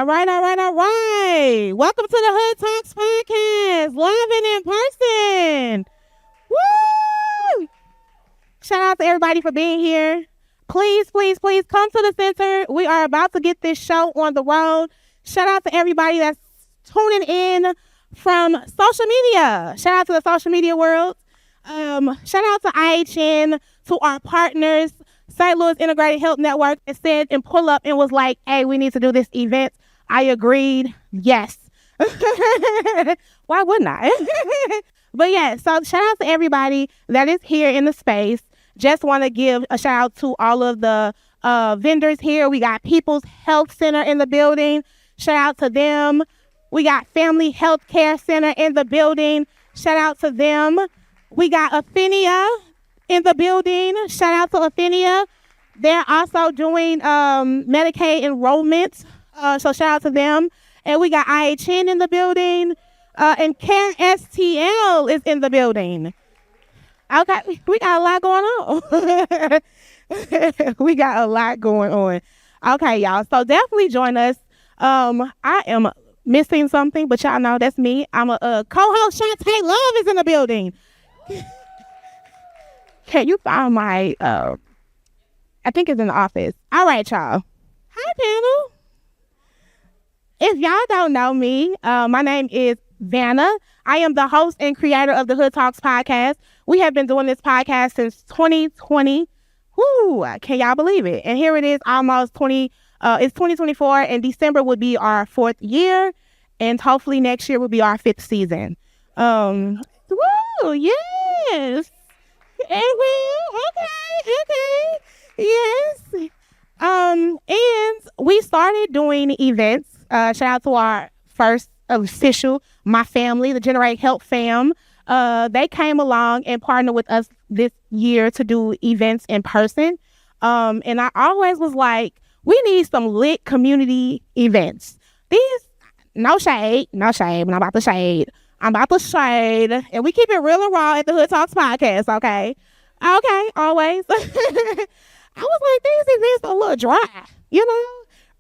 All right. Welcome to the Hood Talks podcast, live and in person. Woo! Shout out to everybody for being here. Please come to the center. We are about to get this show on the road. Shout out to everybody that's tuning in from social media. Shout out to the social media world. Shout out to IHN, to our partners, St. Louis Integrated Health Network, that said and pull up and was like, hey, we need to do this event. I agreed. Yes. Why wouldn't I? But yeah, so shout out to everybody that is here in the space. Just want to give a shout out to all of the vendors here. We got People's Health Center in the building. Shout out to them. We got Family Health Care Center in the building. Shout out to them. We got Athenia in the building. Shout out to Athenia. They're also doing Medicaid enrollment. So shout out to them. And we got IHN in the building. And Care STL is in the building. Okay, we got a lot going on. We got a lot going on. Okay, y'all. So definitely join us. I am missing something, but y'all know that's me. I'm a co-host. Shantae Love is in the building. Can you find my, I think it's in the office. All right, y'all. Hi, panel. If y'all don't know me, my name is Vanna. I am the host and creator of the Hood Talks podcast. We have been doing this podcast since 2020. Whoo, can y'all believe it? And here it is, almost it's 2024, and December would be our 4th year, and hopefully next year will be our 5th season. Woo, yes. Okay. Yes. And we started doing events. Shout out to our first official, my family, the Generate Health fam. They came along and partnered with us this year to do events in person. And I always was like, we need some lit community events. No shade, but I'm about to shade. And we keep it real and raw at the Hood Talks podcast, okay? Okay, always. I was like, these events are a little dry,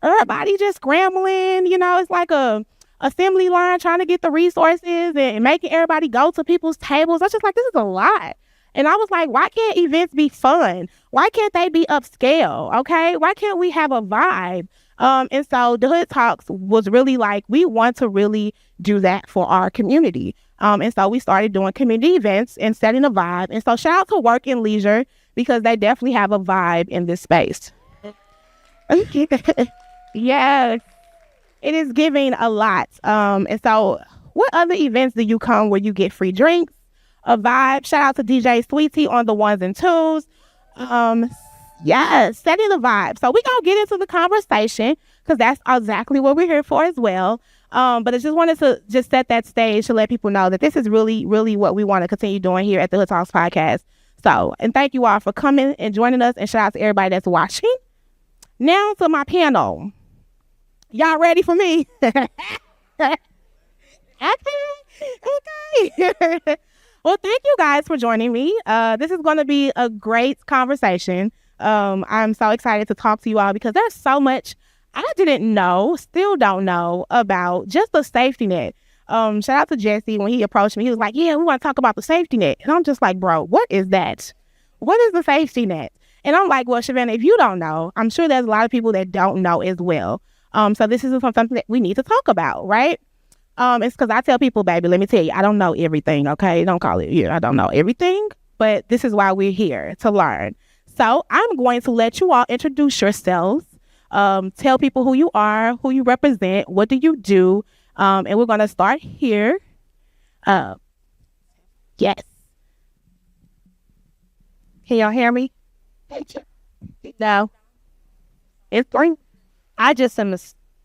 Everybody just scrambling, it's like a assembly line trying to get the resources and making everybody go to people's tables. I was just like, this is a lot. And I was like, why can't events be fun? Why can't they be upscale, okay? Why can't we have a vibe? And so the Hood Talks was really like, we want to really do that for our community. And so we started doing community events and setting a vibe. And so shout out to Work and Leisure, because they definitely have a vibe in this space. Yes, it is giving a lot. And so what other events do you come where you get free drinks, a vibe? Shout out to DJ Sweetie on the ones and twos. Yes, setting the vibe. So we're going to get into the conversation, because that's exactly what we're here for as well. But I just wanted to just set that stage to let people know that this is really, really what we want to continue doing here at the Hood Talks podcast. So, and thank you all for coming and joining us, and shout out to everybody that's watching. Now to my panel. Y'all ready for me? Okay. Well, thank you guys for joining me. This is going to be a great conversation. I'm so excited to talk to you all, because there's so much I didn't know, still don't know about just the safety net. Shout out to Jesse. When he approached me, he was like, yeah, we want to talk about the safety net. And I'm just like, bro, what is that? What is the safety net? And I'm like, well, Shavannah, if you don't know, I'm sure there's a lot of people that don't know as well. So this is something that we need to talk about, right? It's because I tell people, baby, let me tell you, I don't know everything, okay? Don't call it, I don't know everything, but this is why we're here, to learn. So I'm going to let you all introduce yourselves. Tell people who you are, who you represent, what do you do, and we're going to start here. Yes. Can y'all hear me? No. It's green. I just am a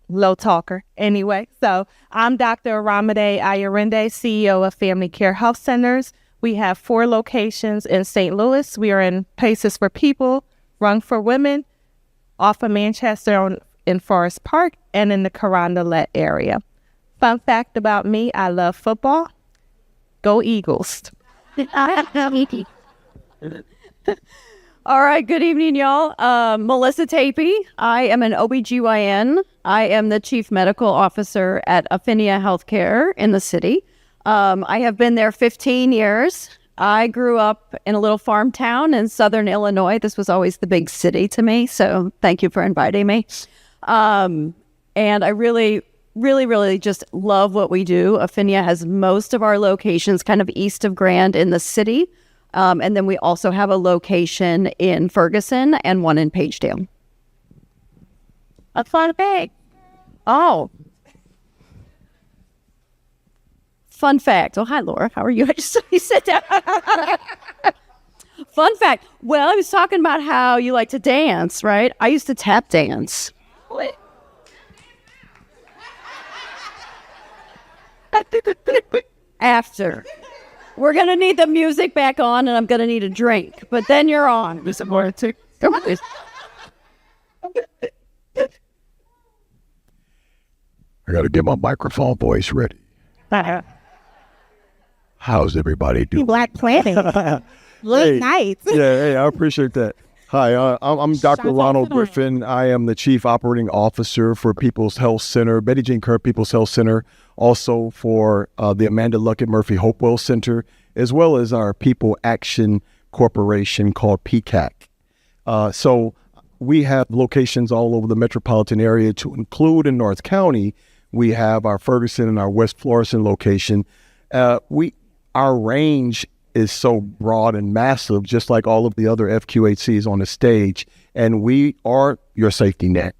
low talker anyway. So I'm Dr. Aramide Ayarende, CEO of Family Care Health Centers. We have 4 locations in St. Louis. We are in Places for People, Rung for Women, off of Manchester in Forest Park, and in the Carondelet area. Fun fact about me, I love football. Go Eagles. All right, good evening, y'all. Melissa Tapey. I am an OBGYN. I am the Chief Medical Officer at Affinia Healthcare in the city. I have been there 15 years. I grew up in a little farm town in southern Illinois. This was always the big city to me, so thank you for inviting me. And I really just love what we do. Affinia has most of our locations kind of east of Grand in the city. And then we also have a location in Ferguson and one in Pagedale. A fun fact. Oh. Fun fact. Oh, hi, Laura. How are you? I just saw you sit down. Fun fact. Well, I was talking about how you like to dance, right? I used to tap dance. After. We're going to need the music back on, and I'm going to need a drink. But then you're on. Come on. I got to get my microphone voice ready. How's everybody doing? Black Planet. Late nights. Hey, I appreciate that. Hi, I'm Dr. Ronald Griffin. I am the Chief Operating Officer for People's Health Center, Betty Jean Kerr People's Health Center, also for the Amanda Luckett Murphy Hopewell Center, as well as our People Action Corporation called PCAC. So we have locations all over the metropolitan area, to include in North County. We have our Ferguson and our West Florissant location. Our range is so broad and massive, just like all of the other FQHCs on the stage, and we are your safety net.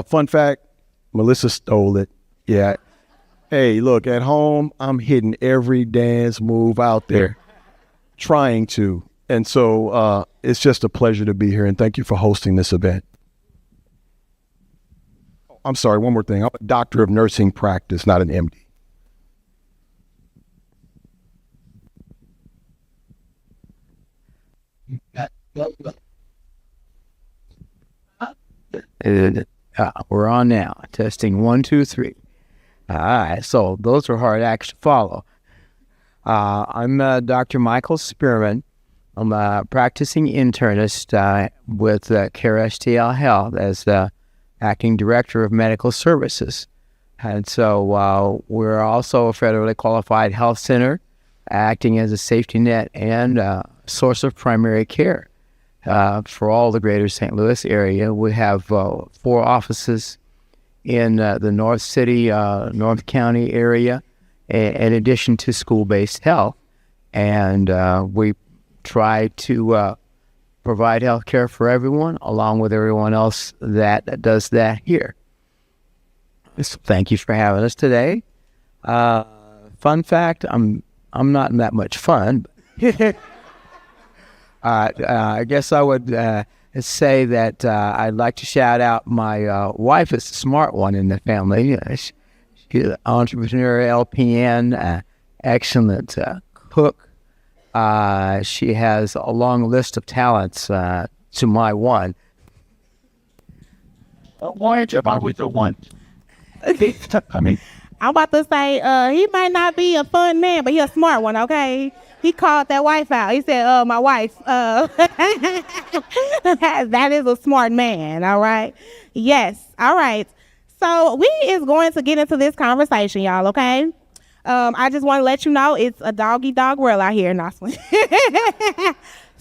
Fun fact, Melissa stole it. Yeah. Hey, look, at home, I'm hitting every dance move out there, trying to. And so it's just a pleasure to be here, and thank you for hosting this event. I'm sorry, one more thing. I'm a doctor of nursing practice, not an MD. We're on now. Testing 1, 2, 3. All right, so those are hard acts to follow. I'm Dr. Michael Spearman. I'm a practicing internist with CareSTL Health as the acting director of medical services. And so we're also a federally qualified health center, acting as a safety net and source of primary care for all the greater St. Louis area. We have 4 offices in the North City, North County area, in addition to school-based health. And we try to provide health care for everyone, along with everyone else that does that here. So thank you for having us today. Fun fact, I'm not that much fun. I guess I would say that I'd like to shout out my wife is the smart one in the family. She's an entrepreneur, LPN, excellent cook. She has a long list of talents to my one. Why aren't you with the one? I mean, I'm about to say, he might not be a fun man, but he a smart one, okay? He called that wife out. He said, my wife, that is a smart man, all right? Yes, all right. So we is going to get into this conversation, y'all, okay? I just want to let you know it's a dog-eat-dog world out here in Austin.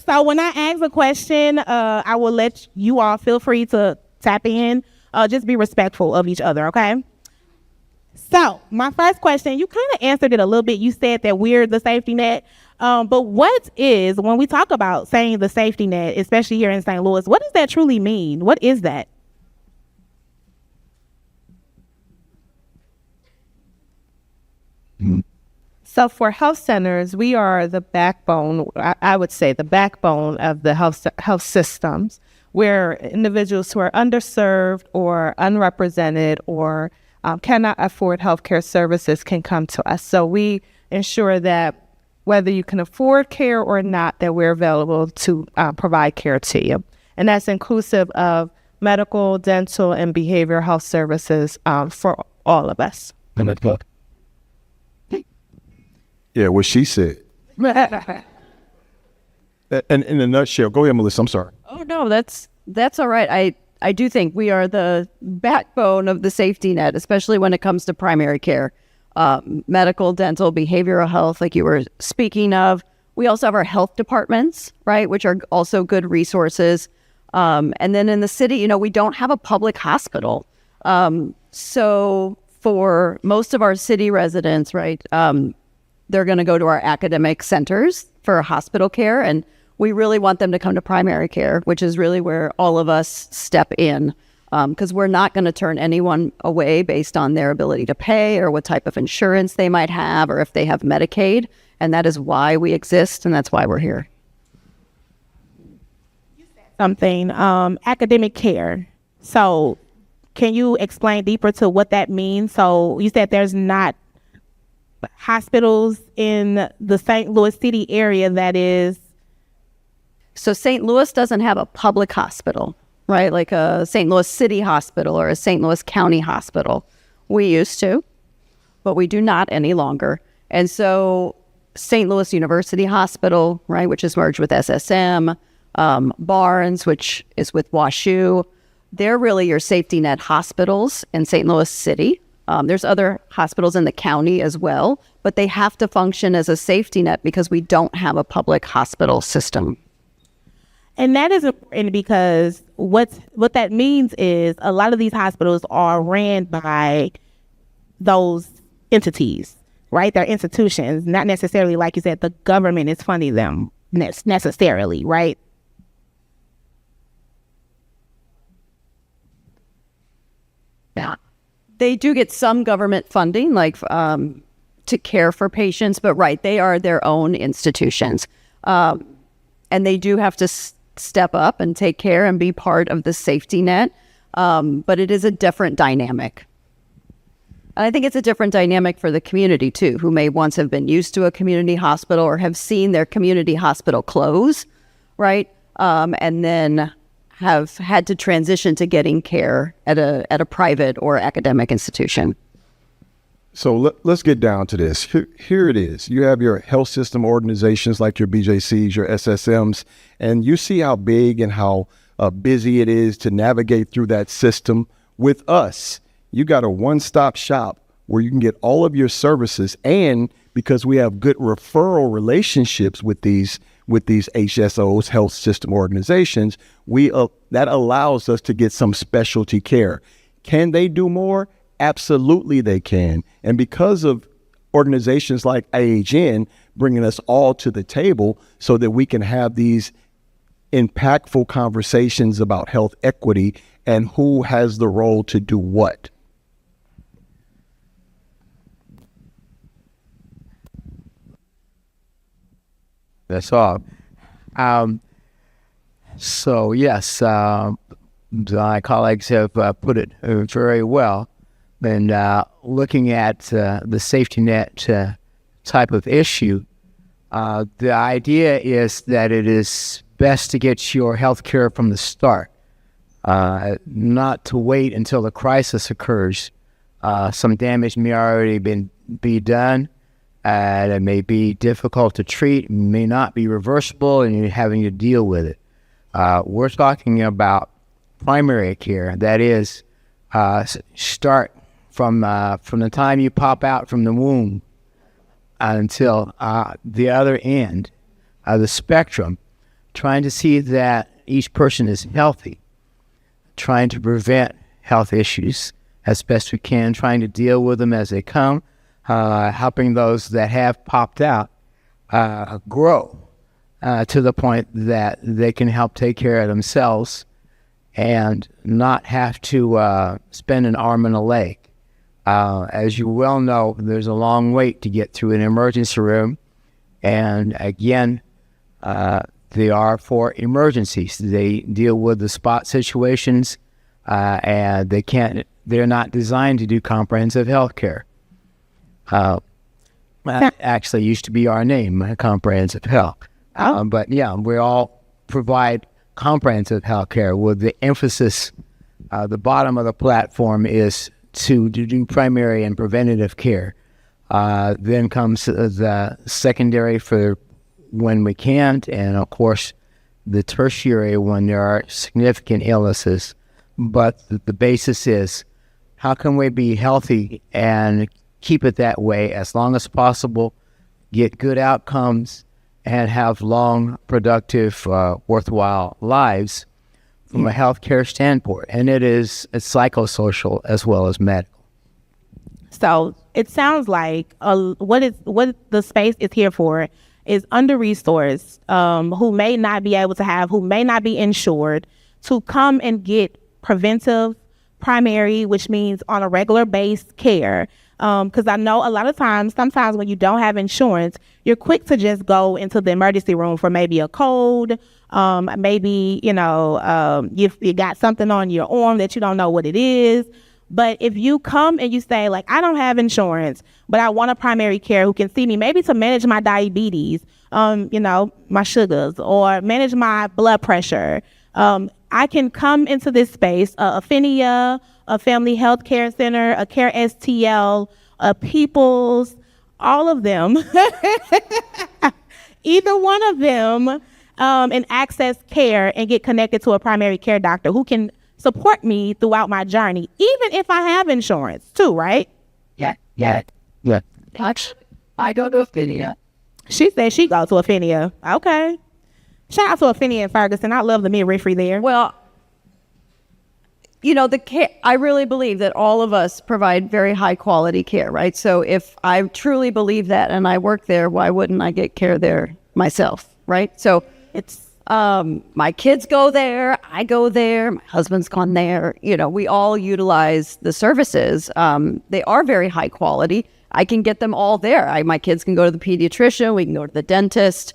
So when I ask a question, I will let you all feel free to tap in. Just be respectful of each other, okay? So my first question, you kind of answered it a little bit. You said that we're the safety net. But what is, when we talk about saying the safety net, especially here in St. Louis, what does that truly mean? What is that? So for health centers, we are the backbone, I would say the backbone of the health systems, where individuals who are underserved or unrepresented or cannot afford healthcare services can come to us. So we ensure that whether you can afford care or not, that we're available to provide care to you. And that's inclusive of medical, dental, and behavioral health services for all of us. yeah, what she said. And in a nutshell, go ahead, Melissa. I'm sorry. Oh no, that's all right. I do think we are the backbone of the safety net, especially when it comes to primary care, medical, dental, behavioral health, like you were speaking of. We also have our health departments, right, which are also good resources. And then in the city, we don't have a public hospital. So for most of our city residents, right, they're going to go to our academic centers for hospital care, and we really want them to come to primary care, which is really where all of us step in, because we're not going to turn anyone away based on their ability to pay or what type of insurance they might have or if they have Medicaid. And that is why we exist, and that's why we're here. Something, academic care. So can you explain deeper to what that means? So you said there's not hospitals in the St. Louis City area that is. So St. Louis doesn't have a public hospital, right? Like a St. Louis City Hospital or a St. Louis County Hospital. We used to, but we do not any longer. And so St. Louis University Hospital, right, which is merged with SSM, Barnes, which is with WashU, they're really your safety net hospitals in St. Louis City. There's other hospitals in the county as well, but they have to function as a safety net because we don't have a public hospital system. And that is important because what that means is a lot of these hospitals are ran by those entities, right? They're institutions, not necessarily, like you said, the government is funding them necessarily, right? Yeah. They do get some government funding, like to care for patients, but right, they are their own institutions. And they do have to step up and take care and be part of the safety net. But it is a different dynamic. And I think it's a different dynamic for the community too, who may once have been used to a community hospital or have seen their community hospital close, right? And then have had to transition to getting care at a private or academic institution. So let's get down to this. Here it is. You have your health system organizations like your BJCs, your SSMs, and you see how big and how busy it is to navigate through that system. With us, you got a one-stop shop where you can get all of your services, and because we have good referral relationships with these HSOs, health system organizations, that allows us to get some specialty care. Can they do more? Absolutely they can. And because of organizations like IHN bringing us all to the table so that we can have these impactful conversations about health equity and who has the role to do what. That's all. So yes, my colleagues have put it very well. And looking at the safety net type of issue, the idea is that it is best to get your health care from the start, not to wait until the crisis occurs. Some damage may already be done, and it may be difficult to treat, may not be reversible, and you're having to deal with it. We're talking about primary care. That is, start from the time you pop out from the womb until the other end of the spectrum, trying to see that each person is healthy, trying to prevent health issues as best we can, trying to deal with them as they come, helping those that have popped out grow to the point that they can help take care of themselves and not have to spend an arm and a leg. As you well know, there's a long wait to get through an emergency room, and again, they are for emergencies. They deal with the spot situations, and they're not designed to do comprehensive health care. Actually used to be our name, comprehensive health. But yeah, we all provide comprehensive health care with the emphasis. The bottom of the platform is to do primary and preventative care. Then comes the secondary for when we can't, and of course, the tertiary when there are significant illnesses. But the basis is, how can we be healthy and keep it that way as long as possible, get good outcomes, and have long, productive, worthwhile lives from a healthcare standpoint? And it's psychosocial as well as medical. So it sounds like what the space is here for is under-resourced, who may not be insured, to come and get preventive, primary, which means on a regular base care. Because I know a lot of times, sometimes when you don't have insurance, you're quick to just go into the emergency room for maybe a cold, maybe, you got something on your arm that you don't know what it is. But if you come and you say, like, I don't have insurance, but I want a primary care who can see me maybe to manage my diabetes, my sugars, or manage my blood pressure, I can come into this space, Affinia, a family health care center, a Care STL, a People's, all of them, either one of them, and access care and get connected to a primary care doctor who can support me throughout my journey, even if I have insurance too, right? Yeah. I go to Affinia. She said she goes to Affinia. Okay. Shout out to Affinia in Ferguson. I love the midwifery there. Well, the care, I really believe that all of us provide very high quality care, right? So if I truly believe that and I work there, why wouldn't I get care there myself, right? So it's my kids go there, I go there, my husband's gone there. We all utilize the services. They are very high quality. I can get them all there. My kids can go to the pediatrician, we can go to the dentist.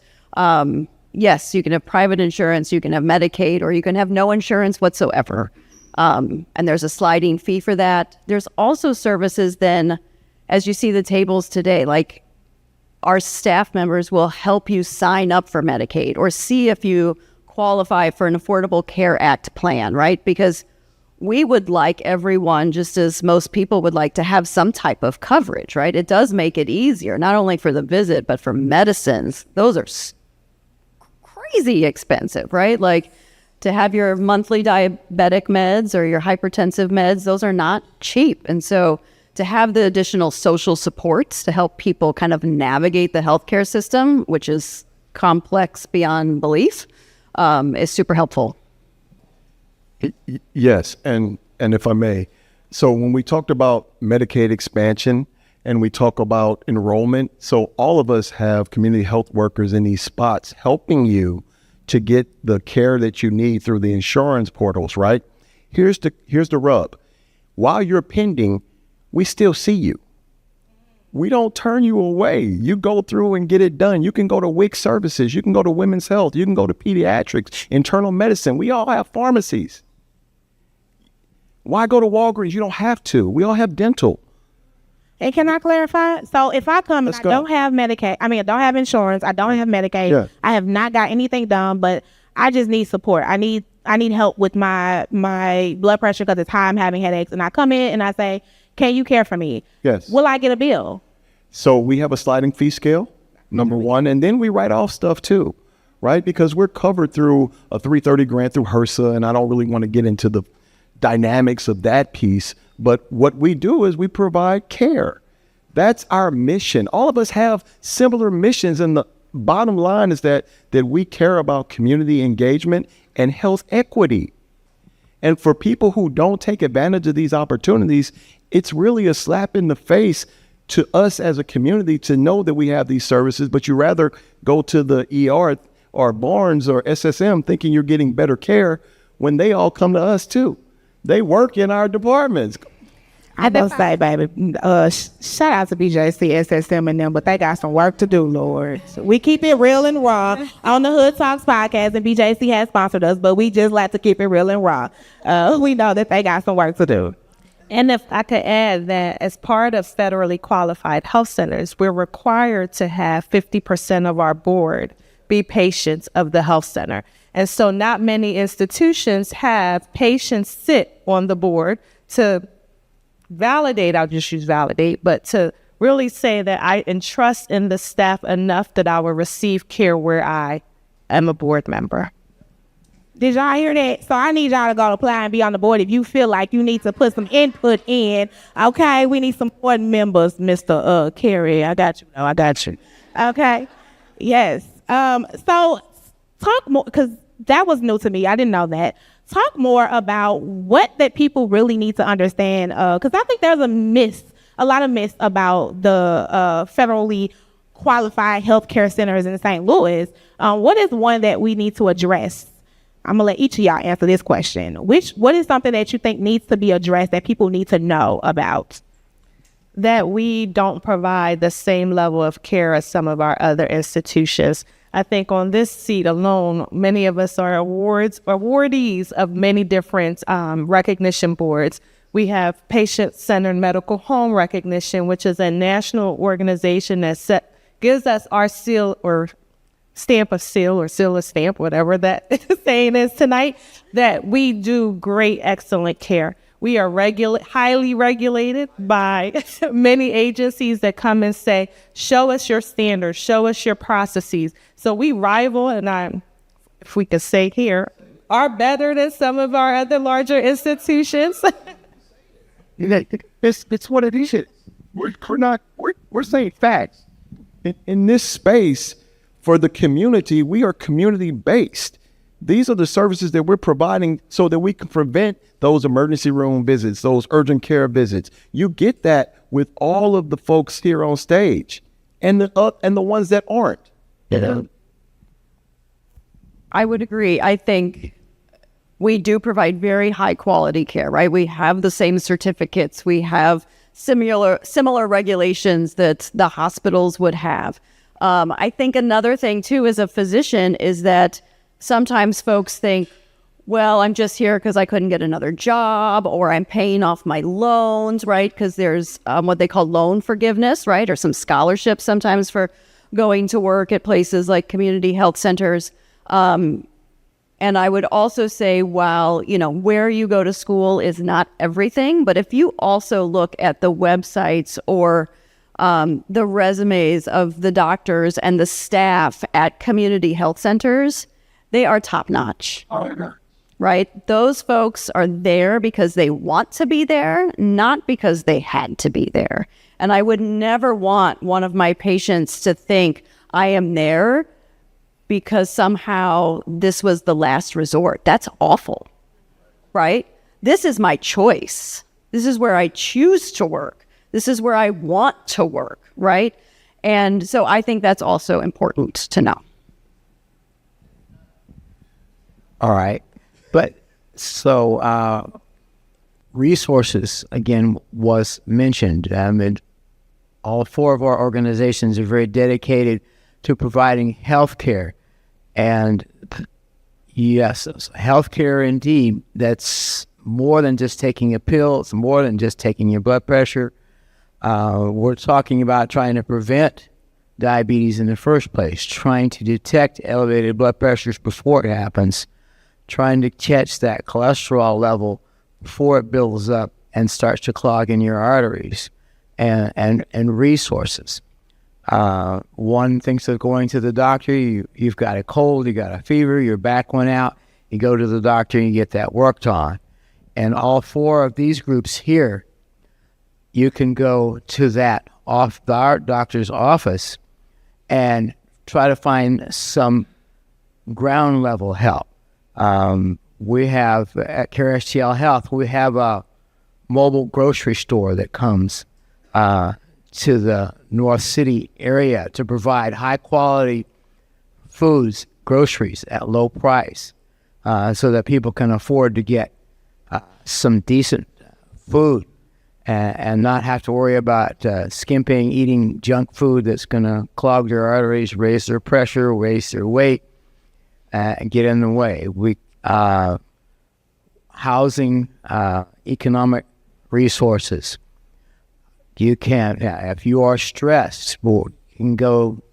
Yes, you can have private insurance, you can have Medicaid, or you can have no insurance whatsoever. And there's a sliding fee for that. There's also services then, as you see the tables today, like our staff members will help you sign up for Medicaid or see if you qualify for an Affordable Care Act plan, right? Because we would like everyone, just as most people would like, to have some type of coverage, right? It does make it easier, not only for the visit, but for medicines. Those are crazy expensive, right? Like to have your monthly diabetic meds or your hypertensive meds, those are not cheap. And so to have the additional social supports to help people kind of navigate the healthcare system, which is complex beyond belief, is super helpful. Yes, and if I may, so when we talked about Medicaid expansion and we talk about enrollment, so all of us have community health workers in these spots helping you to get the care that you need through the insurance portals, right? Here's the rub. While you're pending, we still see you. We don't turn you away. You go through and get it done. You can go to WIC services. You can go to women's health. You can go to pediatrics, internal medicine. We all have pharmacies. Why go to Walgreens? You don't have to. We all have dental. And can I clarify? So if I come and I don't have Medicaid, I don't have insurance, I don't have Medicaid, I have not got anything done, but I just need support. I need help with my blood pressure because it's high, I'm having headaches, and I come in and I say, can you care for me? Yes. Will I get a bill? So we have a sliding fee scale, number one, and then we write off stuff too, right? Because we're covered through a 330 grant through HRSA, and I don't really want to get into the dynamics of that piece, but what we do is we provide care. That's our mission. All of us have similar missions, and the bottom line is that we care about community engagement and health equity. And for people who don't take advantage of these opportunities, it's really a slap in the face to us as a community to know that we have these services, but you rather go to the ER or Barnes or SSM thinking you're getting better care when they all come to us too. They work in our departments. I don't say, baby, shout out to BJC, SSM and them, but they got some work to do, Lord. So we keep it real and raw on the Hood Talks podcast, and BJC has sponsored us, but we just like to keep it real and raw. We know that they got some work to do. And if I could add that as part of federally qualified health centers, we're required to have 50% of our board be patients of the health center. And so not many institutions have patients sit on the board to validate, I'll just use validate, but to really say that I entrust in the staff enough that I will receive care where I am a board member. Did y'all hear that? So I need y'all to go apply and be on the board if you feel like you need to put some input in. Okay, we need some board members, Mr. Carey. I got you. No, I got you. Okay. Yes. So talk more, because that was new to me. I didn't know that. Talk more about what that people really need to understand, because I think there's a lot of myths about the federally qualified healthcare centers in St. Louis. What is one that we need to address? I'm gonna let each of y'all answer this question. What is something that you think needs to be addressed that people need to know about? That we don't provide the same level of care as some of our other institutions. I think on this seat alone, many of us are awardees of many different recognition boards. We have Patient-Centered Medical Home Recognition, which is a national organization that gives us our seal or stamp of seal or seal of stamp, whatever that saying is tonight, that we do great, excellent care. We are highly regulated by many agencies that come and say, show us your standards, show us your processes. So we rival, and if we could say here, are better than some of our other larger institutions. It's what it is. We're saying facts. In this space, for the community, we are community-based. These are the services that we're providing so that we can prevent those emergency room visits, those urgent care visits. You get that with all of the folks here on stage and the ones that aren't. I would agree. I think we do provide very high quality care, right? We have the same certificates. We have similar regulations that the hospitals would have. I think another thing too, as a physician, is that sometimes folks think, well, I'm just here because I couldn't get another job, or I'm paying off my loans, right? Because there's what they call loan forgiveness, right? Or some scholarships sometimes for going to work at places like community health centers. And I would also say, while, where you go to school is not everything, but if you also look at the websites or the resumes of the doctors and the staff at community health centers, they are top notch, right? Those folks are there because they want to be there, not because they had to be there. And I would never want one of my patients to think I am there because somehow this was the last resort. That's awful, right? This is my choice. This is where I choose to work. This is where I want to work, right? And so I think that's also important to know. All right. But so resources, again, was mentioned. And all four of our organizations are very dedicated to providing health care. And yes, health care indeed, that's more than just taking a pill. It's more than just taking your blood pressure. We're talking about trying to prevent diabetes in the first place, trying to detect elevated blood pressures before it happens, trying to catch that cholesterol level before it builds up and starts to clog in your arteries, and resources. One thinks of going to the doctor. You've got a cold, you got a fever, your back went out. You go to the doctor and you get that worked on. And all four of these groups here, you can go to that our doctor's office and try to find some ground level help. We have at CareSTL Health, we have a mobile grocery store that comes to the North City area to provide high quality foods, groceries at low price, so that people can afford to get some decent food and not have to worry about skimping, eating junk food that's going to clog their arteries, raise their pressure, raise their weight, and get in the way. Housing, economic resources. You can, if you are stressed, you can go.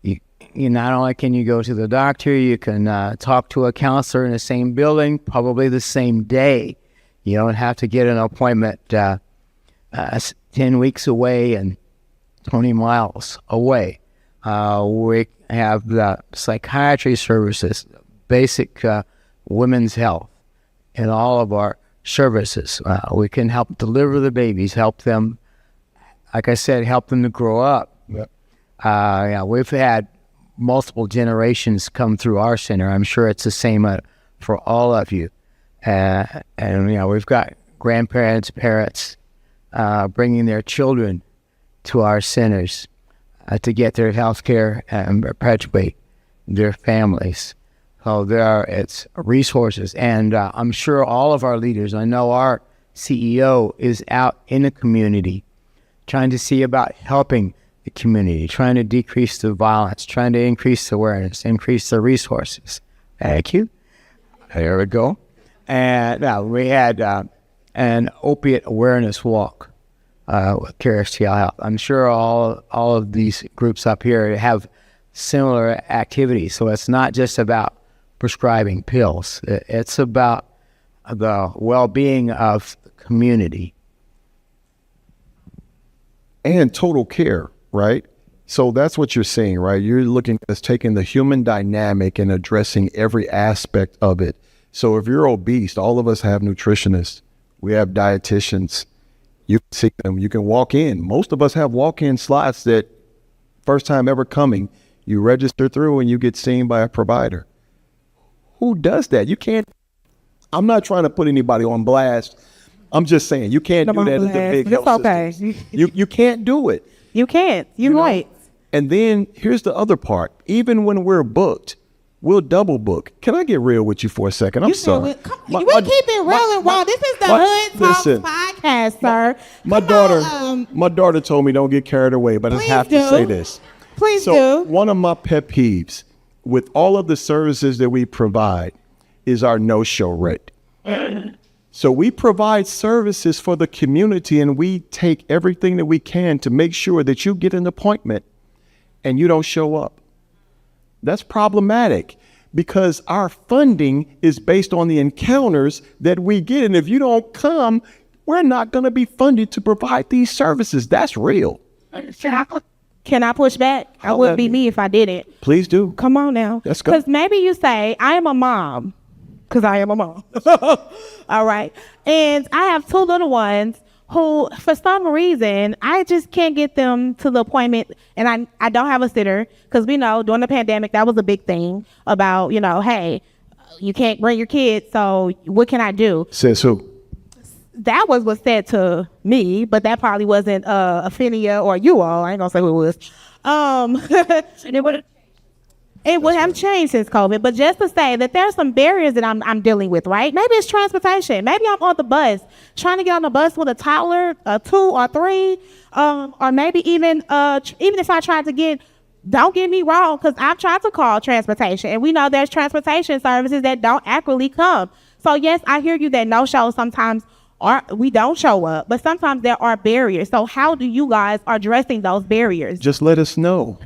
You not only can you go to the doctor, you can talk to a counselor in the same building, probably the same day. You don't have to get an appointment 10 weeks away and 20 miles away. We have the psychiatry services, basic women's health in all of our services. We can help deliver the babies, help them, like I said, help them to grow up. Yep. Yeah, we've had multiple generations come through our center. I'm sure it's the same for all of you. And we've got grandparents, parents bringing their children to our centers to get their health care and perpetuate their families. So it's resources. And I'm sure all of our leaders, I know our CEO is out in the community trying to see about helping the community, trying to decrease the violence, trying to increase the awareness, increase the resources. Thank you. There we go. And we had an opiate awareness walk with CareSTL Health. I'm sure all of these groups up here have similar activities. So it's not just about prescribing pills. It's about the well-being of the community. And total care, right? So that's what you're saying, right? You're looking at taking the human dynamic and addressing every aspect of it. So if you're obese, all of us have nutritionists. We have dietitians. You can see them. You can walk in. Most of us have walk-in slots that first time ever coming, you register through and you get seen by a provider. Who does that? You can't. I'm not trying to put anybody on blast. I'm just saying you can't do that in the big health systems. You can't do it. You can't. You're right. And then here's the other part. Even when we're booked, we'll double book. Can I get real with you for a second? I'm sorry. We keep it real and raw. This is the Hood Talks podcast, sir. My daughter told me don't get carried away, but I have to say this. Please So do. one of my pet peeves with all of the services that we provide is our no-show rate. So we provide services for the community and we take everything that we can to make sure that you get an appointment and you don't show up. That's problematic because our funding is based on the encounters that we get. And if you don't come, we're not going to be funded to provide these services. That's real. Can I push back? I wouldn't be me if I didn't. Please do. Come on now. Let's go. Because maybe you say, I am a mom. Because I am a mom. All right. And I have two little ones who, for some reason, I just can't get them to the appointment. And I don't have a sitter because we know during the pandemic, that was a big thing about, hey, you can't bring your kids. So what can I do? Says who? That was what said to me, but that probably wasn't Affinia or you all. I ain't gonna say who it was. It would have changed since COVID, but just to say that there's some barriers that I'm dealing with, right? Maybe it's transportation. Maybe I'm on the bus, trying to get on the bus with a toddler, 2 or 3, or maybe even if I tried to get, don't get me wrong, because I've tried to call transportation, and we know there's transportation services that don't accurately come. So yes, I hear you that no shows sometimes we don't show up, but sometimes there are barriers. So how do you guys are addressing those barriers? Just let us know.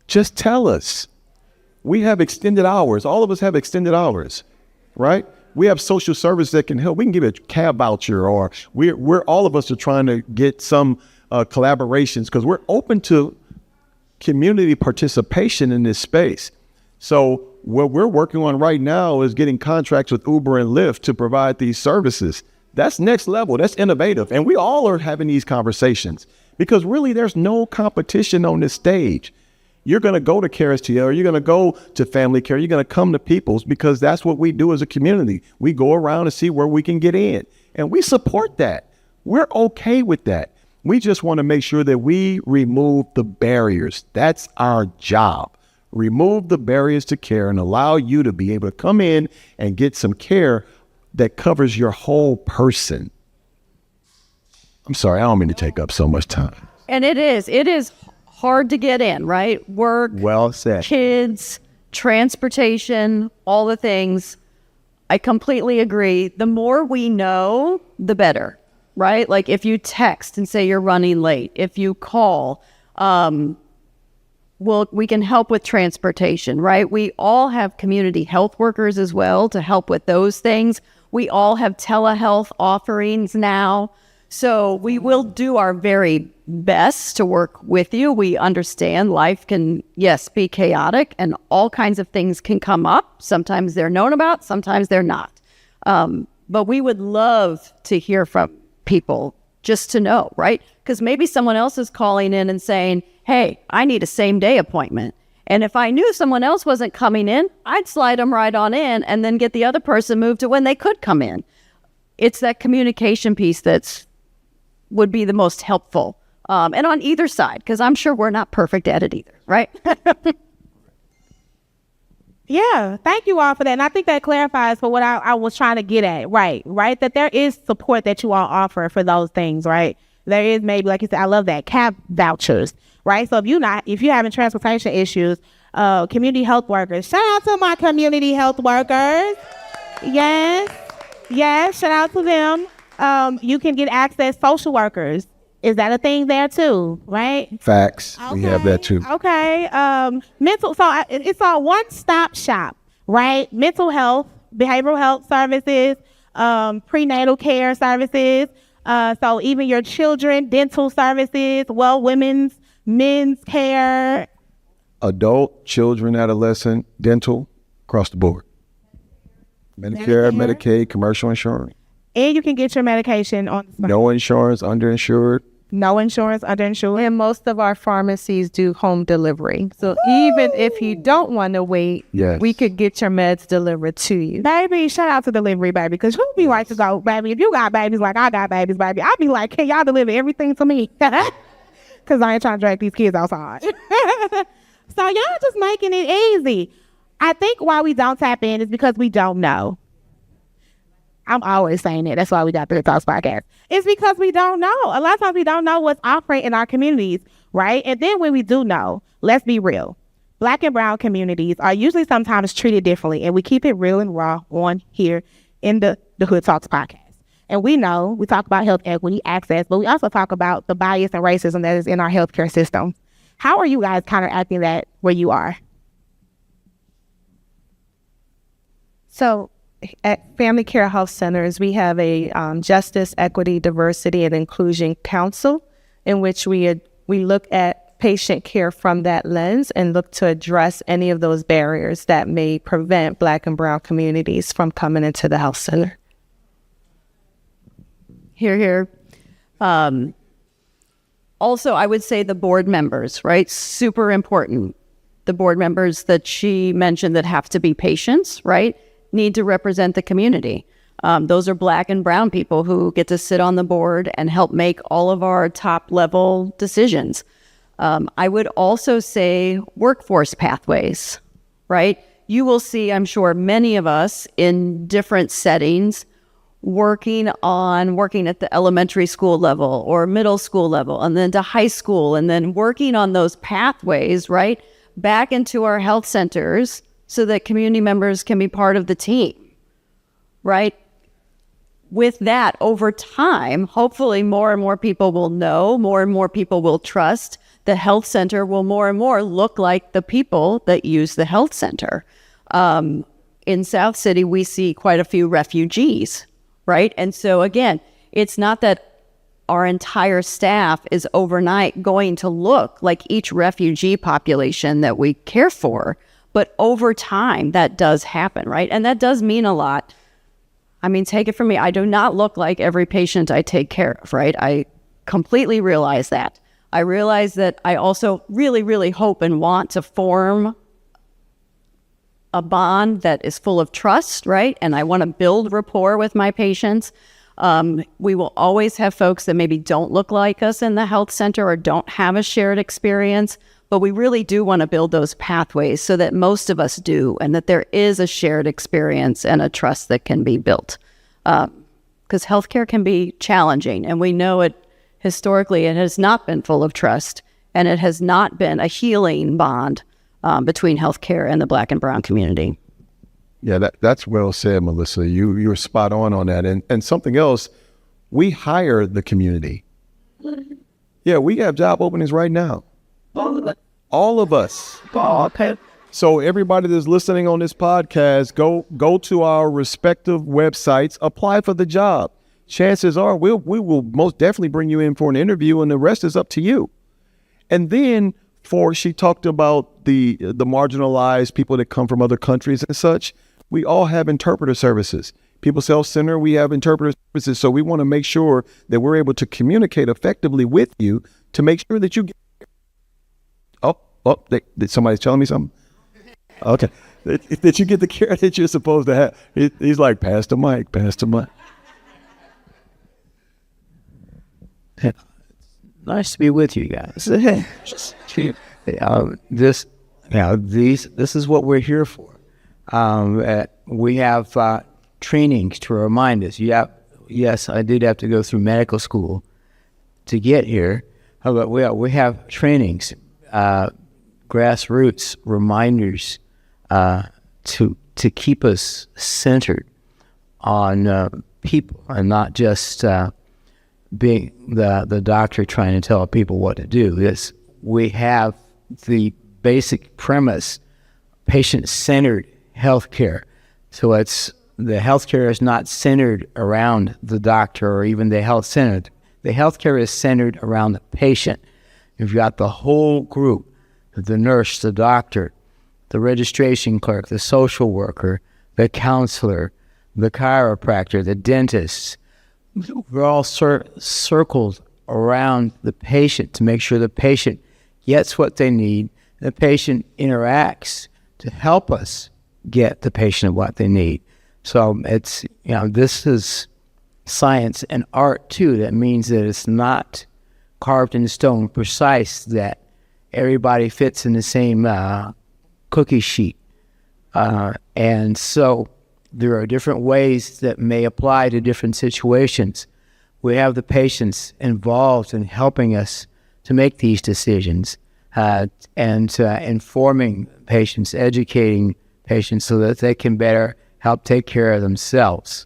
Just tell us. We have extended hours. All of us have extended hours, right? We have social service that can help. We can give a cab voucher, or we're all of us are trying to get some collaborations because we're open to community participation in this space. So what we're working on right now is getting contracts with Uber and Lyft to provide these services. That's next level. That's innovative. And we all are having these conversations because really there's no competition on this stage. You're going to go to CareSTL, or you're going to go to Family Care. You're going to come to People's because that's what we do as a community. We go around and see where we can get in, and we support that. We're okay with that. We just want to make sure that we remove the barriers. That's our job. Remove the barriers to care and allow you to be able to come in and get some care that covers your whole person. I'm sorry, I don't mean to take up so much time. And it is hard to get in, right? Work, well said. Kids, transportation, all the things. I completely agree. The more we know, the better, right? Like if you text and say you're running late, if you call, we can help with transportation, right? We all have community health workers as well to help with those things. We all have telehealth offerings now. So we will do our very best to work with you. We understand life can, yes, be chaotic, and all kinds of things can come up. Sometimes they're known about, sometimes they're not. But we would love to hear from people just to know, right? Because maybe someone else is calling in and saying, hey, I need a same day appointment. And if I knew someone else wasn't coming in, I'd slide them right on in and then get the other person moved to when they could come in. It's that communication piece would be the most helpful. And on either side, because I'm sure we're not perfect at it either, right? Yeah, thank you all for that. And I think that clarifies for what I was trying to get at. Right. That there is support that you all offer for those things, right? There is maybe, like you said, I love that, cab vouchers, right? So if you're having transportation issues, community health workers, shout out to my community health workers. Yes, shout out to them. You can get access, social workers. Is that a thing there too, right? Facts. We have that too. Okay. Mental. So it's a one-stop shop, right? Mental health, behavioral health services, prenatal care services. So even your children, dental services, men's care. Adult, children, adolescent, dental, across the board. Medicare, Medicaid, commercial insurance. And you can get your medication on the spot. No insurance, underinsured. No insurance, underinsured. And most of our pharmacies do home delivery. So even if you don't want to wait, we could get your meds delivered to you. Baby, shout out to delivery, baby. Because who be like to go, baby, if you got babies like I got babies, baby, I'll be like, can y'all deliver everything to me? Because I ain't trying to drag these kids outside. So y'all just making it easy. I think why we don't tap in is because we don't know. I'm always saying it. That's why we got the Talks podcast. It's because we don't know. A lot of times we don't know what's offering in our communities, right? And then when we do know, let's be real. Black and brown communities are usually sometimes treated differently, and we keep it real and raw on here in the Hood Talks podcast. And we know we talk about health equity, access, but we also talk about the bias and racism that is in our healthcare system. How are you guys counteracting that where you are? So at Family Care Health Centers, we have a Justice, Equity, Diversity, and Inclusion Council in which we look at patient care from that lens and look to address any of those barriers that may prevent Black and brown communities from coming into the health center. Hear, hear. Also, I would say the board members, right? Super important. The board members that she mentioned that have to be patients, right? Need to represent the community. Those are Black and brown people who get to sit on the board and help make all of our top level decisions. I would also say workforce pathways, right? You will see, I'm sure, many of us in different settings working at the elementary school level or middle school level and then to high school and then working on those pathways, right, back into our health centers so that community members can be part of the team, right? With that, over time, hopefully more and more people will know, more and more people will trust. The health center will more and more look like the people that use the health center. In South City, we see quite a few refugees, right? And so again, it's not that our entire staff is overnight going to look like each refugee population that we care for, but over time that does happen, right? And that does mean a lot. I mean, take it from me, I do not look like every patient I take care of, right? I completely realize that. I realize that I also really, really hope and want to form a bond that is full of trust, right? And I want to build rapport with my patients. We will always have folks that maybe don't look like us in the health center or don't have a shared experience, but we really do want to build those pathways so that most of us do, and that there is a shared experience and a trust that can be built. Because healthcare can be challenging, and we know it historically, it has not been full of trust, and it has not been a healing bond between healthcare and the Black and brown community. Yeah, that's well said, Melissa. You're spot on that. And something else, we hire the community. Yeah, we have job openings right now. All of us. Okay. So everybody that's listening on this podcast, go to our respective websites, apply for the job. chances are we will most definitely bring you in for an interview, and the rest is up to you. And then she talked about the marginalized people that come from other countries and such. We all have interpreter services. People's Health Center, we have interpreter services. So we want to make sure that we're able to communicate effectively with you to make sure that you get. Did somebody telling me something? Okay. That you get the care that you're supposed to have. He's like, pass the mic. Nice to be with you guys. This is what we're here for. We have trainings to remind us. Yes, I did have to go through medical school to get here, but we have trainings, grassroots reminders to keep us centered on people and not just being the doctor trying to tell people what to do. We have the basic premise, patient-centered healthcare. So the healthcare is not centered around the doctor or even the health center. The healthcare is centered around the patient. You've got the whole group, the nurse, the doctor, the registration clerk, the social worker, the counselor, the chiropractor, the dentist. We're all circled around the patient to make sure the patient gets what they need. The patient interacts to help us get the patient what they need. So it's, this is science and art too. That means that it's not carved in stone, precise, that everybody fits in the same cookie sheet. And so there are different ways that may apply to different situations. We have the patients involved in helping us to make these decisions and informing patients, educating patients so that they can better help take care of themselves.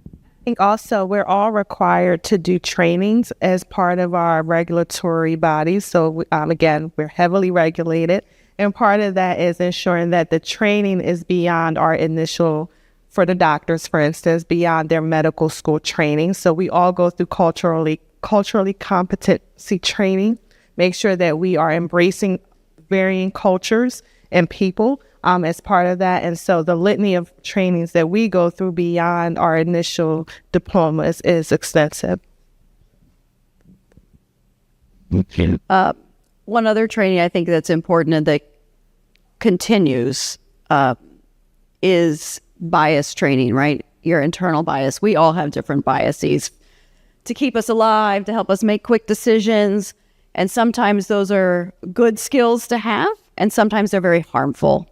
I think also we're all required to do trainings as part of our regulatory bodies. So again, we're heavily regulated. And part of that is ensuring that the training is beyond our initial, for the doctors, for instance, beyond their medical school training. So we all go through culturally competency training, make sure that we are embracing varying cultures and people as part of that. And so the litany of trainings that we go through beyond our initial diplomas is extensive. One other training I think that's important and that continues is bias training, right? Your internal bias. We all have different biases to keep us alive, to help us make quick decisions. And sometimes those are good skills to have, and sometimes they're very harmful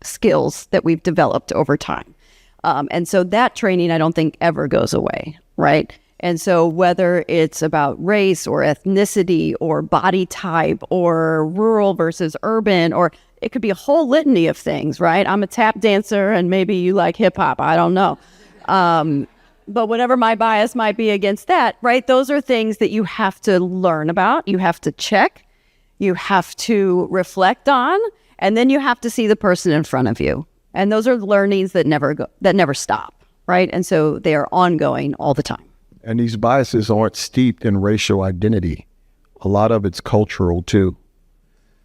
skills that we've developed over time. And so that training, I don't think ever goes away, right? And so whether it's about race or ethnicity or body type or rural versus urban, or it could be a whole litany of things, right? I'm a tap dancer and maybe you like hip hop. I don't know. But whatever my bias might be against that, right? Those are things that you have to learn about. You have to check. You have to reflect on. And then you have to see the person in front of you. And those are learnings that never stop, right? And so they are ongoing all the time. And these biases aren't steeped in racial identity. A lot of it's cultural too.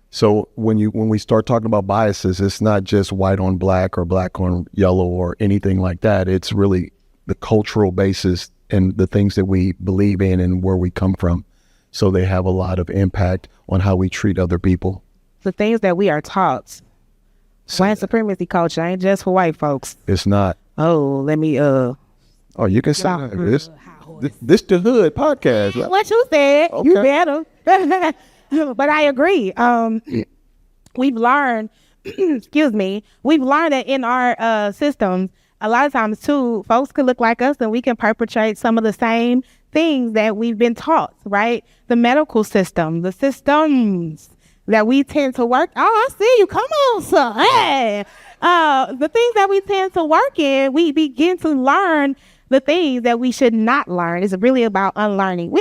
So when we start talking about biases, it's not just white on black or black on yellow or anything like that. It's really the cultural basis and the things that we believe in and where we come from. So they have a lot of impact on how we treat other people. The things that we are taught. White supremacy culture ain't just for white folks. It's not. Oh, let me Oh, you can say that. This the Hood podcast. Right? What you said, okay. You better. But I agree. We've learned, we've learned that in our systems, a lot of times too, folks could look like us and we can perpetrate some of the same things that we've been taught, right? The medical system, the systems that we tend to work. Oh, I see you. Come on, son. Hey. The things that we tend to work in, we begin to learn the things that we should not learn. It's really about unlearning.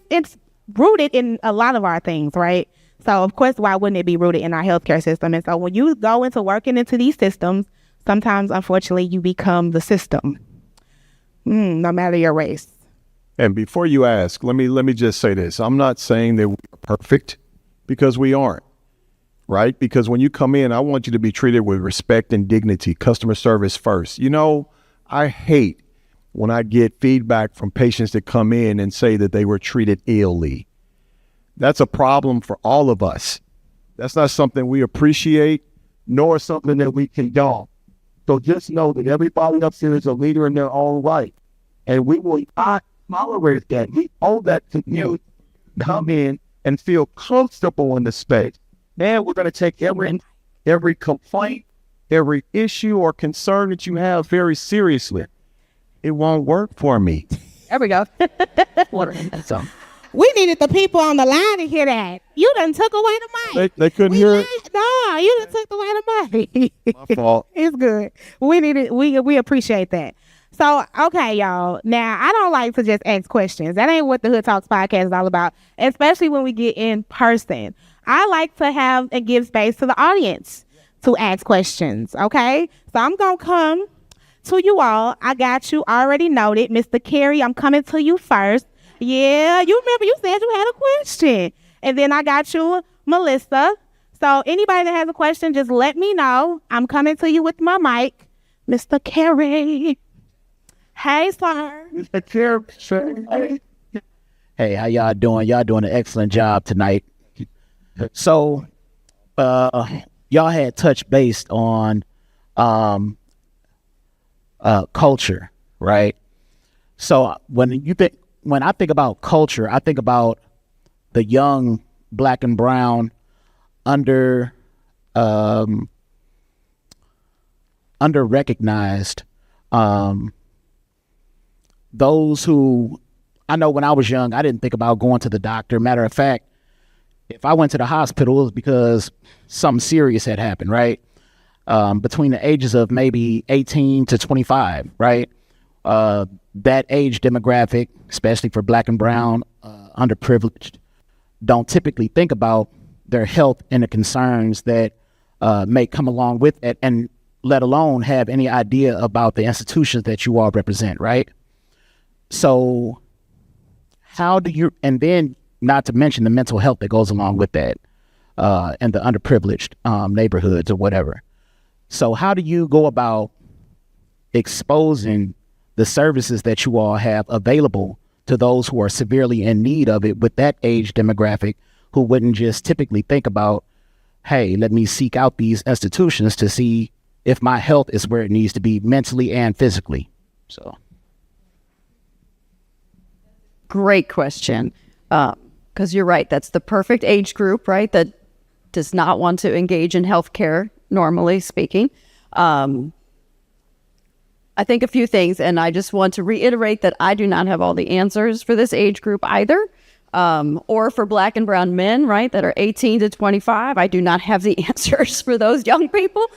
It's rooted in a lot of our things, right? So, of course, why wouldn't it be rooted in our healthcare system? And so when you go into working into these systems, sometimes, unfortunately, you become the system, no matter your race. And before you ask, let me just say this. I'm not saying that we're perfect, because we aren't, right? Because when you come in, I want you to be treated with respect and dignity, customer service first. You know, I hate when I get feedback from patients that come in and say that they were treated illy. That's a problem for all of us. That's not something we appreciate, nor something that we condone. So just know that everybody up here is a leader in their own right. And we will not tolerate that. We owe that to you. Come in and feel comfortable in the space. Then we're going to take every complaint, every issue or concern that you have very seriously. It won't work for me. There we go. So, We needed the people on the line to hear that. You done took away the mic. They couldn't hear it. No, you done took away the mic. My fault. It's good. We appreciate that. So, okay, y'all. Now, I don't like to just ask questions. That ain't what the Hood Talks podcast is all about, especially when we get in person. I like to have and give space to the audience to ask questions, okay? So I'm going to come to you all. I got you already noted. Mr. Carey, I'm coming to you first. Yeah, you remember you said you had a question. And then I got you, Melissa. So anybody that has a question, just let me know. I'm coming to you with my mic. Mr. Carey. Hey, sir. Mr. Carey. Hey, how y'all doing? Y'all doing an excellent job tonight. So, y'all had touched base on culture, right? So when I think about culture, I think about the young Black and brown under recognized, those who, I know when I was young, I didn't think about going to the doctor. Matter of fact, if I went to the hospital, it was because something serious had happened, right? Between the ages of maybe 18 to 25, right? That age demographic, especially for Black and brown, underprivileged, don't typically think about their health and the concerns that may come along with it, and let alone have any idea about the institutions that you all represent, right? So how do you, and then not to mention the mental health that goes along with that, and the underprivileged neighborhoods or whatever. So how do you go about exposing the services that you all have available to those who are severely in need of it with that age demographic, who wouldn't just typically think about, hey, let me seek out these institutions to see if my health is where it needs to be mentally and physically? So. Great question. Because you're right, that's the perfect age group, right? That does not want to engage in healthcare, normally speaking. I think a few things, and I just want to reiterate that I do not have all the answers for this age group either, or for Black and brown men, right, that are 18 to 25. I do not have the answers for those young people.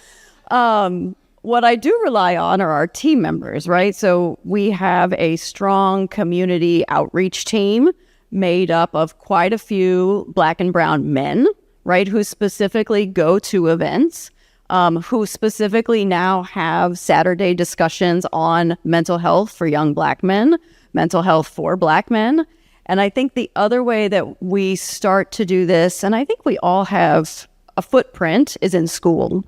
What I do rely on are our team members, right? So we have a strong community outreach team made up of quite a few Black and brown men, right, who specifically go to events, who specifically now have Saturday discussions on mental health for young Black men, mental health for Black men. And I think the other way that we start to do this, and I think we all have a footprint, is in school,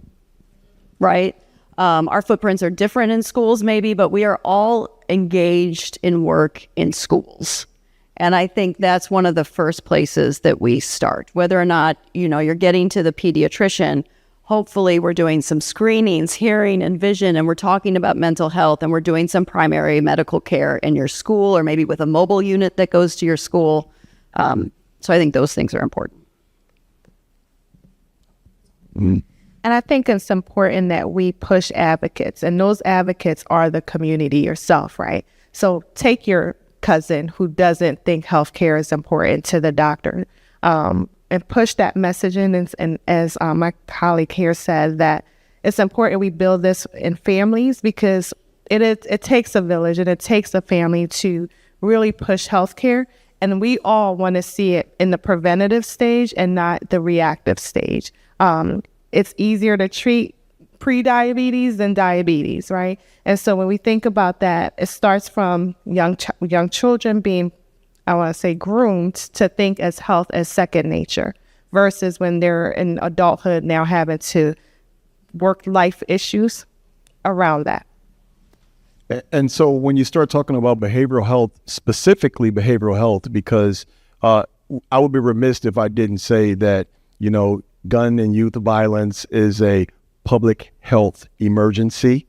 right? Our footprints are different in schools maybe, but we are all engaged in work in schools. And I think that's one of the first places that we start. Whether or not, you're getting to the pediatrician, hopefully we're doing some screenings, hearing and vision, and we're talking about mental health, and we're doing some primary medical care in your school, or maybe with a mobile unit that goes to your school. So I think those things are important. And I think it's important that we push advocates, and those advocates are the community yourself, right? So take your cousin who doesn't think healthcare is important to the doctor, and push that message in. And as my colleague here said, that it's important we build this in families, because it takes a village and it takes a family to really push healthcare. And we all want to see it in the preventative stage and not the reactive stage. It's easier to treat pre-diabetes than diabetes, right? And so when we think about that, it starts from young children being, I want to say, groomed to think as health as second nature, versus when they're in adulthood now having to work life issues around that. And so when you start talking about behavioral health, specifically behavioral health, because I would be remiss if I didn't say that, gun and youth violence is a public health emergency.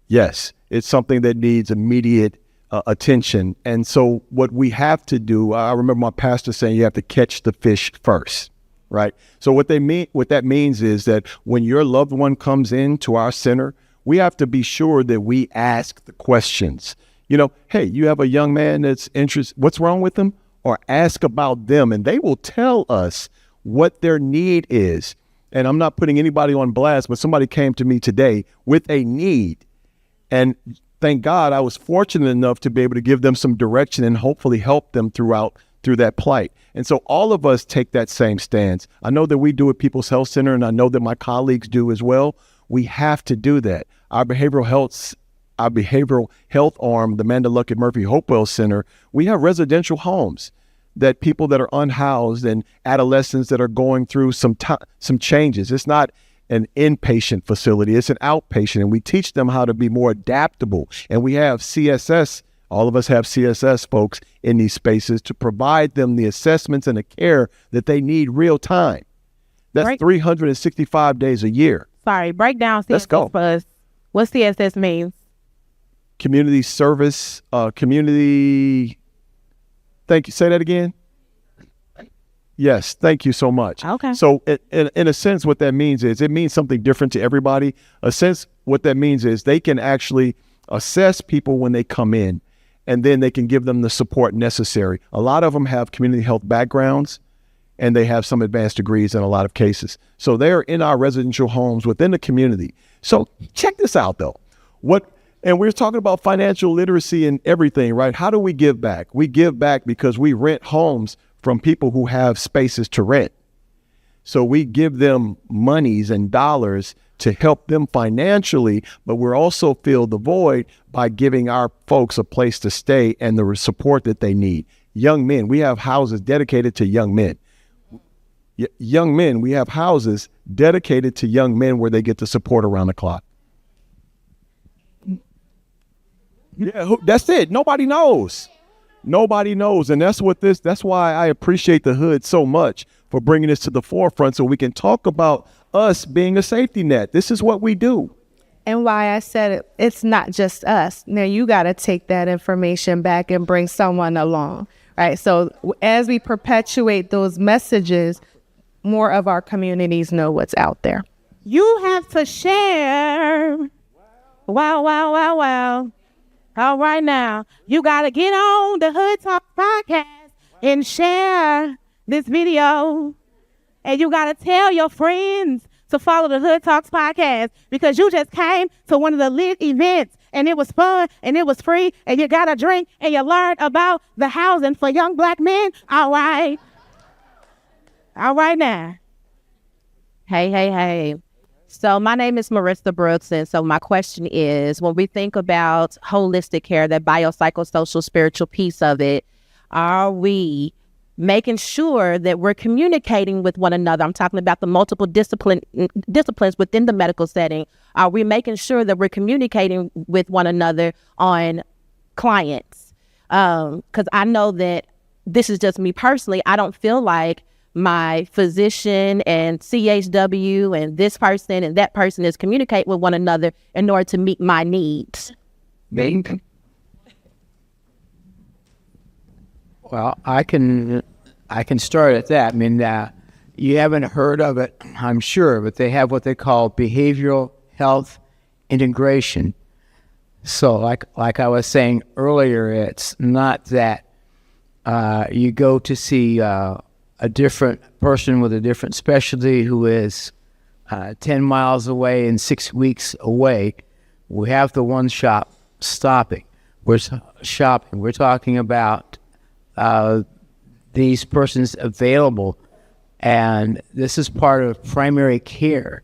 Yes, it's something that needs immediate attention. And so what we have to do, I remember my pastor saying you have to catch the fish first, right? So what that means is that when your loved one comes into our center, we have to be sure that we ask the questions. Hey, you have a young man that's interested, what's wrong with them? Or ask about them, and they will tell us what their need is. And I'm not putting anybody on blast, but somebody came to me today with a need. And thank God I was fortunate enough to be able to give them some direction and hopefully help them through that plight. And so all of us take that same stance. I know that we do at People's Health Center, and I know that my colleagues do as well. We have to do that. Our behavioral health arm, the Amanda Luckett Murphy Hopewell Center, we have residential homes that people that are unhoused and adolescents that are going through some changes. It's not an inpatient facility, it's an outpatient, and we teach them how to be more adaptable. And we have CSS, all of us have CSS folks in these spaces to provide them the assessments and the care that they need real time. That's right. 365 days a year. Sorry, break down CSS. Let's go. For us. What CSS means? Community service, community. Thank you. Say that again. Yes. Thank you so much. Okay. So in a sense, what that means is it means something different to everybody. What that means is they can actually assess people when they come in, and then they can give them the support necessary. A lot of them have community health backgrounds, and they have some advanced degrees in a lot of cases. So they're in our residential homes within the community. So check this out though. And we're talking about financial literacy and everything, right? How do we give back? We give back because we rent homes from people who have spaces to rent. So we give them monies and dollars to help them financially, but we're also fill the void by giving our folks a place to stay and the support that they need. Young men, we have houses dedicated to young men. Young men, we have houses dedicated to young men where they get the support around the clock. Yeah, that's it. Nobody knows. Nobody knows. And that's why I appreciate the hood so much for bringing this to the forefront so we can talk about us being a safety net. This is what we do. And why I said it's not just us. Now you got to take that information back and bring someone along, right? So as we perpetuate those messages, more of our communities know what's out there. You have to share. Wow, wow, wow, wow. All right now, you got to get on the Hood Talk podcast and share this video. And you got to tell your friends to follow the Hood Talks podcast, because you just came to one of the lit events and it was fun and it was free and you got a drink and you learned about the housing for young Black men. All right. All right now. Hey. So my name is Marissa Brooks, and so my question is, when we think about holistic care, that biopsychosocial spiritual piece of it, are we making sure that we're communicating with one another? I'm talking about the multiple disciplines within the medical setting. Are we making sure that we're communicating with one another on clients? Because I know that this is just me personally. I don't feel like my physician and CHW and this person and that person is communicate with one another in order to meet my needs. Well, I can start at that. I mean, you haven't heard of it, I'm sure, but they have what they call behavioral health integration. So like I was saying earlier, it's not that you go to see a different person with a different specialty who is 10 miles away and 6 weeks away. We have the one shop stopping. We're shopping. We're talking about these persons available, and this is part of primary care.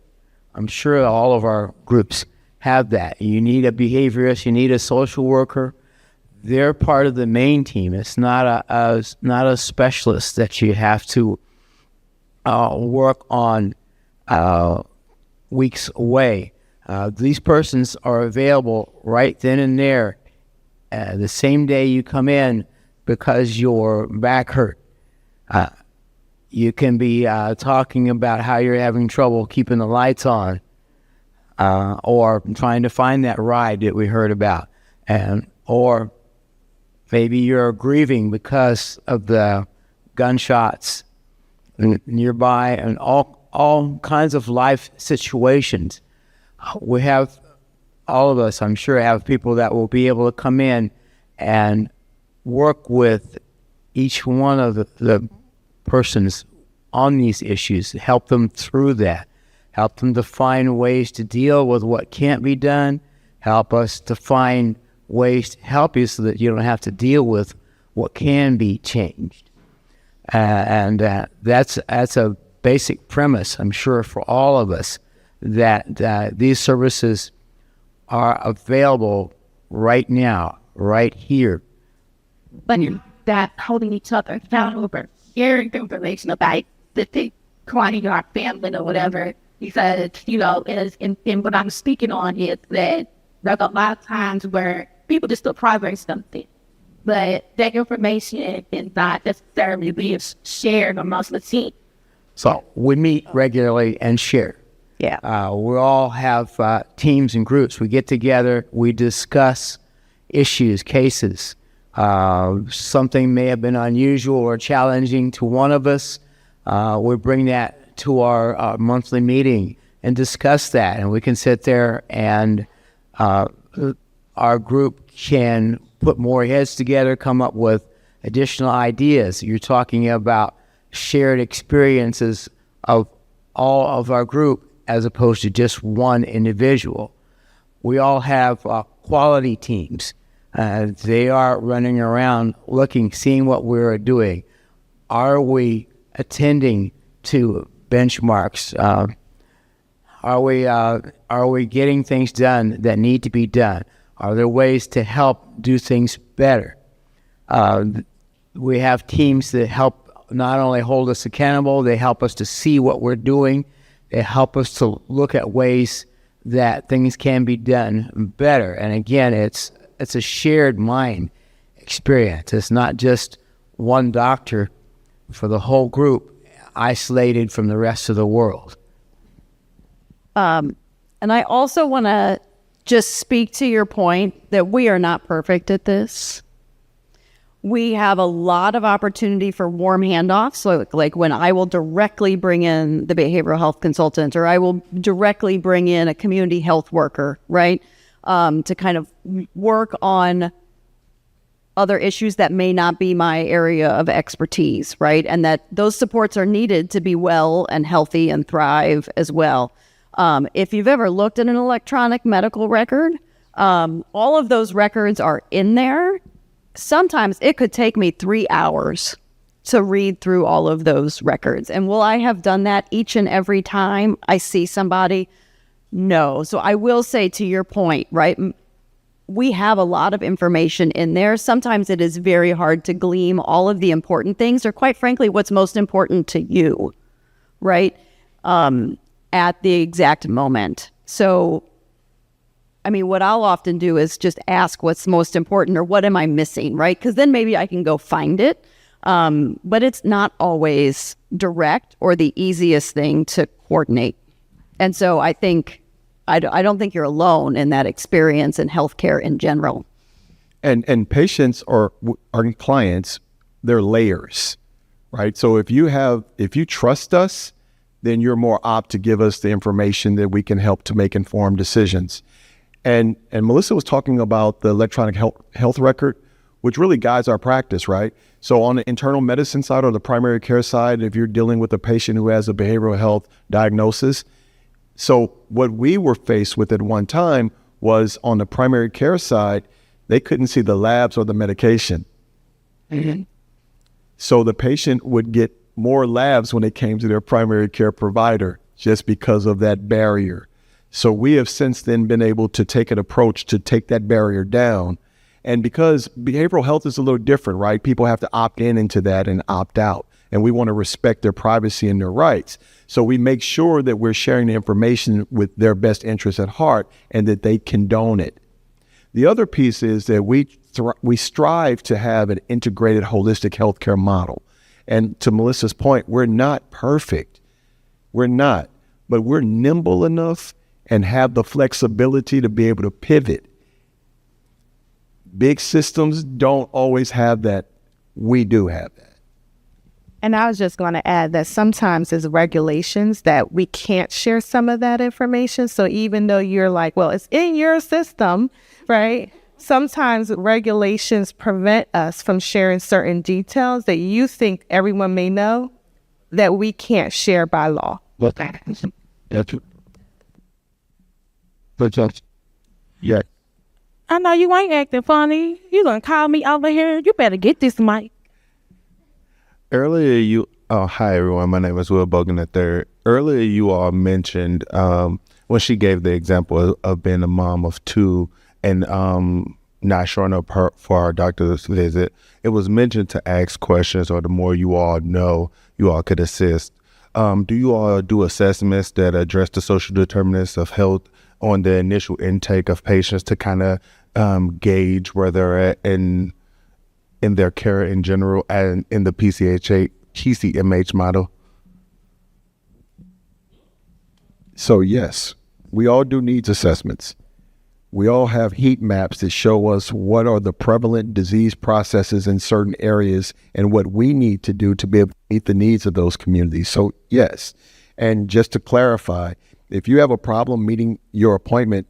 I'm sure all of our groups have that. You need a behaviorist, you need a social worker. They're part of the main team. It's not a specialist that you have to work on weeks away. These persons are available right then and there, the same day you come in because your back hurt. You can be talking about how you're having trouble keeping the lights on, or trying to find that ride that we heard about, or maybe you're grieving because of the gunshots nearby, and all kinds of life situations. We have, all of us, I'm sure, have people that will be able to come in and work with each one of the persons on these issues, help them through that, help them to find ways to deal with what can't be done, help us to find ways to help you so that you don't have to deal with what can be changed. And that's a basic premise, I'm sure, for all of us, that these services are available right now, right here. But that holding each other accountable, sharing information about the quality of our family or whatever, because, and what I'm speaking on is that there's a lot of times where people just don't progress something, but that information is not necessarily being shared amongst the team. So we meet regularly and share. Yeah. We all have teams and groups. We get together, we discuss issues, cases. Something may have been unusual or challenging to one of us. We bring that to our monthly meeting and discuss that. And we can sit there and our group can put more heads together, come up with additional ideas. You're talking about shared experiences of all of our group as opposed to just one individual. We all have quality teams. They are running around looking, seeing what we're doing. Are we attending to benchmarks? Are we getting things done that need to be done? Are there ways to help do things better? We have teams that help not only hold us accountable, they help us to see what we're doing. They help us to look at ways that things can be done better. And again, it's a shared mind experience. It's not just one doctor for the whole group isolated from the rest of the world. And I also want to just speak to your point that we are not perfect at this. We have a lot of opportunity for warm handoffs. So like when I will directly bring in the behavioral health consultant, or I will directly bring in a community health worker, right? To kind of work on other issues that may not be my area of expertise, right? And that those supports are needed to be well and healthy and thrive as well. If you've ever looked at an electronic medical record, all of those records are in there. Sometimes it could take me 3 hours to read through all of those records. And will I have done that each and every time I see somebody? No. So I will say, to your point, right? We have a lot of information in there. Sometimes it is very hard to glean all of the important things, or quite frankly, what's most important to you, right? At the exact moment. So, I mean, what I'll often do is just ask what's most important, or what am I missing, right? Because then maybe I can go find it. But it's not always direct or the easiest thing to coordinate. And so I think, I don't think you're alone in that experience in healthcare in general. And patients or clients, they're layers, right? So if you trust us, then you're more apt to give us the information that we can help to make informed decisions. And Melissa was talking about the electronic health record, which really guides our practice, right? So on the internal medicine side or the primary care side, if you're dealing with a patient who has a behavioral health diagnosis, so what we were faced with at one time was on the primary care side, they couldn't see the labs or the medication. Mm-hmm. So the patient would get more labs when it came to their primary care provider. just because of that barrier. So we have since then been able to take an approach to take that barrier down. And because behavioral health is a little different, right? People have to opt in into that and opt out. And we want to respect their privacy and their rights. So we make sure that we're sharing the information with their best interests at heart and that they condone it. The other piece is that we strive to have an integrated holistic healthcare model. And to Melissa's point, we're not perfect. We're not, but we're nimble enough and have the flexibility to be able to pivot. Big systems don't always have that. We do have that. And I was just going to add that sometimes there's regulations that we can't share some of that information. So even though you're like, well, it's in your system, right? Sometimes regulations prevent us from sharing certain details that you think everyone may know that we can't share by law. Yeah. I know you ain't acting funny. You gonna call me over here? You better get this mic. Earlier, hi everyone, my name is Will Bogan III. Earlier, you all mentioned when she gave the example of being a mom of two and not showing up for our doctor's visit, it was mentioned to ask questions, or the more you all know, you all could assist. Do you all do assessments that address the social determinants of health on the initial intake of patients to kind of gauge where they're at in their care in general and in the PCMH model? So yes, we all do needs assessments. We all have heat maps that show us what are the prevalent disease processes in certain areas and what we need to do to be able to meet the needs of those communities. So yes, and just to clarify, if you have a problem meeting your appointment,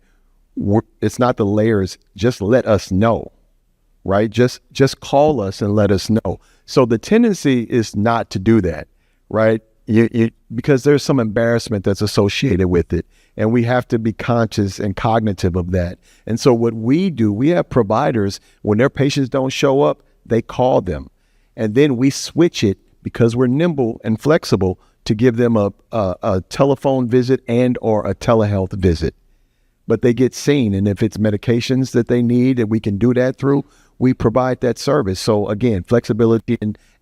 it's not the layers, just let us know, right? Just call us and let us know. So the tendency is not to do that, right? Because there's some embarrassment that's associated with it. And we have to be conscious and cognitive of that. And so what we do, we have providers, when their patients don't show up, they call them. And then we switch it, because we're nimble and flexible, to give them a telephone visit and or a telehealth visit. But they get seen. And if it's medications that they need and we can do that through, we provide that service. So again, flexibility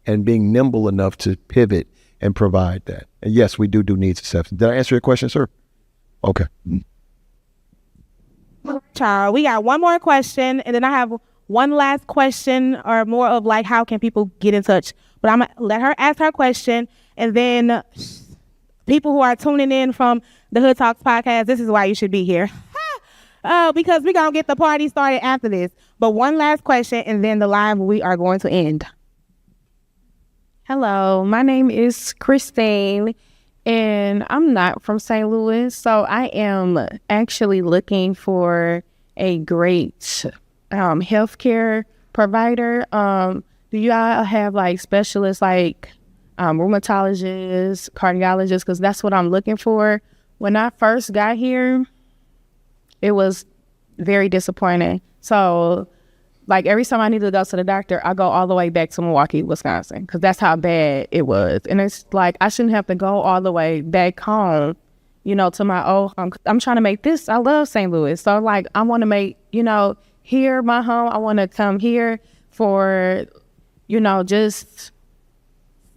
and being nimble enough to pivot and provide that. And yes, we do needs assessment. Did I answer your question, sir? Okay. Child, we got one more question, and then I have one last question, or more of like, how can people get in touch? But I'm going to let her ask her question, and then people who are tuning in from the Hood Talks podcast, this is why you should be here. Because we're going to get the party started after this. But one last question, and then the live we are going to end. Hello, my name is Christine, and I'm not from St. Louis, so I am actually looking for a great healthcare provider. Do you all have like specialists like rheumatologists, cardiologists? Because that's what I'm looking for. When I first got here, it was very disappointing. So like every time I need to go to the doctor, I go all the way back to Milwaukee, Wisconsin, because that's how bad it was. And it's like, I shouldn't have to go all the way back home, to my old home. I'm trying to make this, I love St. Louis. So like, I want to make, here my home. I want to come here for, just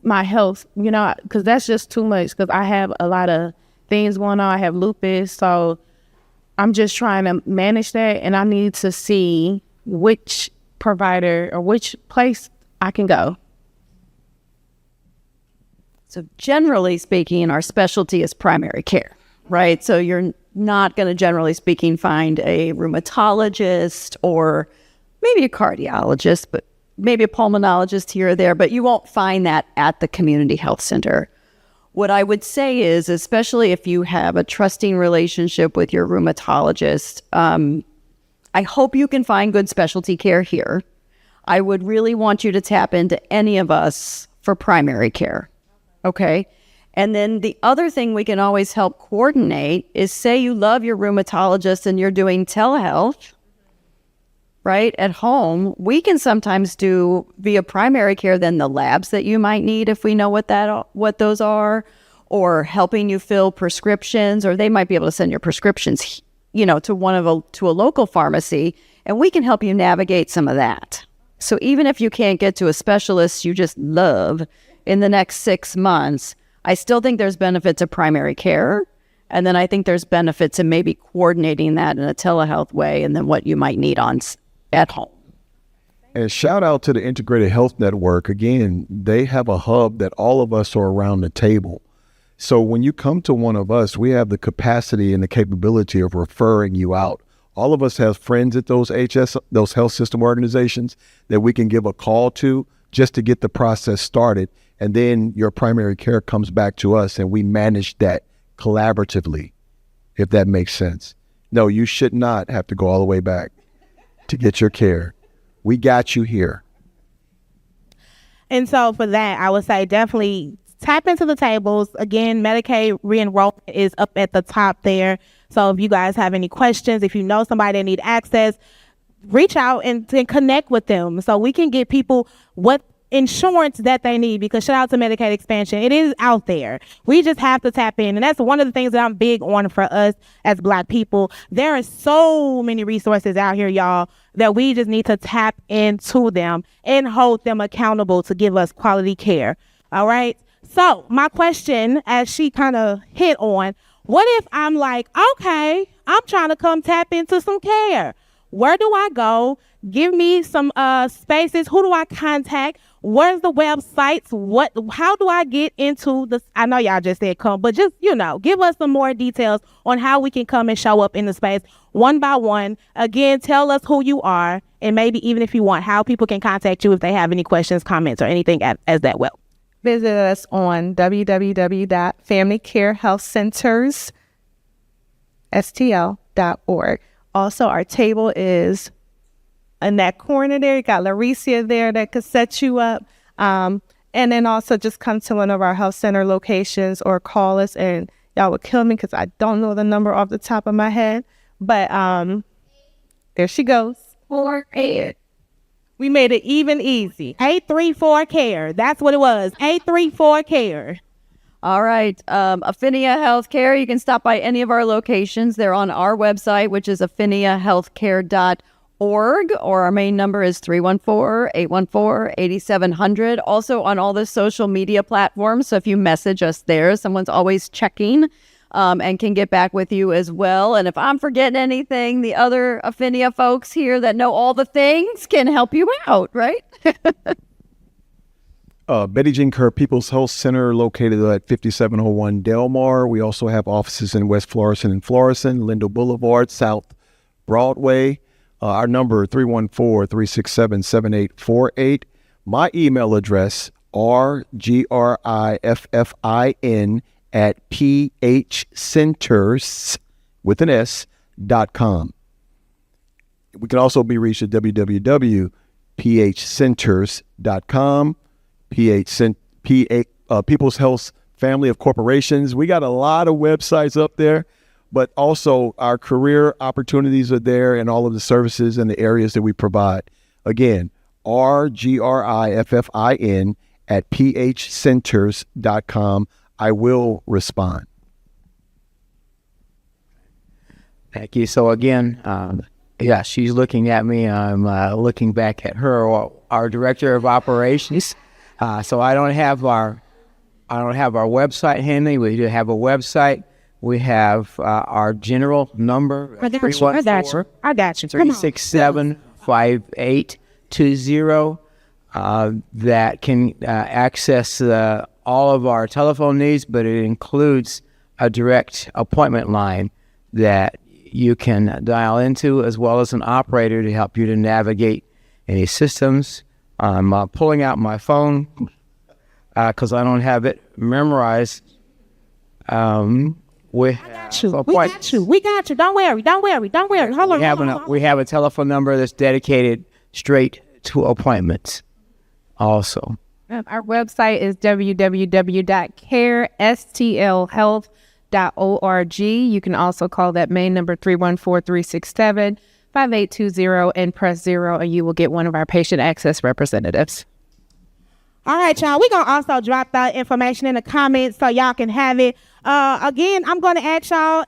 my health, because that's just too much, because I have a lot of things going on. I have lupus. So I'm just trying to manage that, and I need to see which provider or which place I can go. So generally speaking, our specialty is primary care, right? So you're not going to, generally speaking, find a rheumatologist or maybe a cardiologist, but maybe a pulmonologist here or there, but you won't find that at the community health center. What I would say is, especially if you have a trusting relationship with your rheumatologist, I hope you can find good specialty care here. I would really want you to tap into any of us for primary care, okay? And then the other thing we can always help coordinate is, say you love your rheumatologist and you're doing telehealth, right, at home. We can sometimes do via primary care then the labs that you might need if we know what those are, or helping you fill prescriptions, or they might be able to send your prescriptions, to to a local pharmacy, and we can help you navigate some of that. So even if you can't get to a specialist you just love in the next 6 months, I still think there's benefits of primary care. And then I think there's benefits in maybe coordinating that in a telehealth way and then what you might need at home. And shout out to the Integrated Health Network. Again, they have a hub that all of us are around the table. So when you come to one of us, we have the capacity and the capability of referring you out. All of us have friends at those health system organizations that we can give a call to just to get the process started. And then your primary care comes back to us and we manage that collaboratively, if that makes sense. No, you should not have to go all the way back to get your care. We got you here. And so for that, I would say definitely tap into the tables. Again, Medicaid re-enrollment is up at the top there. So if you guys have any questions, if you know somebody that need access, reach out and connect with them so we can get people what insurance that they need, because shout out to Medicaid expansion. It is out there. We just have to tap in. And that's one of the things that I'm big on for us as Black people. There are so many resources out here, y'all, that we just need to tap into them and hold them accountable to give us quality care. All right. So my question, as she kind of hit on, what if I'm like, okay, I'm trying to come tap into some care. Where do I go? Give me some spaces. Who do I contact? Where's the websites? How do I get into this? I know y'all just said come, but just, give us some more details on how we can come and show up in the space one by one. Again, tell us who you are, and maybe even if you want, how people can contact you if they have any questions, comments, or anything as that well. Visit us on www.familycarehealthcentersstl.org. Also, our table is in that corner there. You got Larissia there that could set you up. And then also just come to one of our health center locations or call us, and y'all would kill me because I don't know the number off the top of my head. But there she goes. 4-8. We made it even easy. 834-CARE. That's what it was. 834-CARE. All right. Affinia Healthcare. You can stop by any of our locations. They're on our website, which is affiniahealthcare.org, or our main number is 314-814-8700. Also on all the social media platforms. So if you message us there, someone's always checking and can get back with you as well. And if I'm forgetting anything, the other Affinia folks here that know all the things can help you out, right? Betty Jean Kerr People's Health Center, located at 5701 Delmar. We also have offices in West Florissant and Florissant, Lindo Boulevard, South Broadway. Our number 314-367-7848. My email address, rgriffin@phcenters.com. We can also be reached at www.phcenters.com. People's Health Family of Corporations. We got a lot of websites up there, but also our career opportunities are there and all of the services and the areas that we provide. Again, rgriffin@phcenters.com. I will respond. Thank you. So again, she's looking at me. I'm looking back at her, our director of operations. So I don't have our website handy. We do have a website. We have our general number. I got you. 367-5820. That can access all of our telephone needs, but it includes a direct appointment line that you can dial into, as well as an operator to help you to navigate any systems. I'm pulling out my phone because I don't have it memorized. We got you. Don't worry. Hold on. We have a telephone number that's dedicated straight to appointments also. Our website is www.carestlhealth.org. You can also call that main number 314-367-5820 and press 0, and you will get one of our patient access representatives. All right, y'all. We're going to also drop that information in the comments so y'all can have it. Again, I'm going to ask y'all,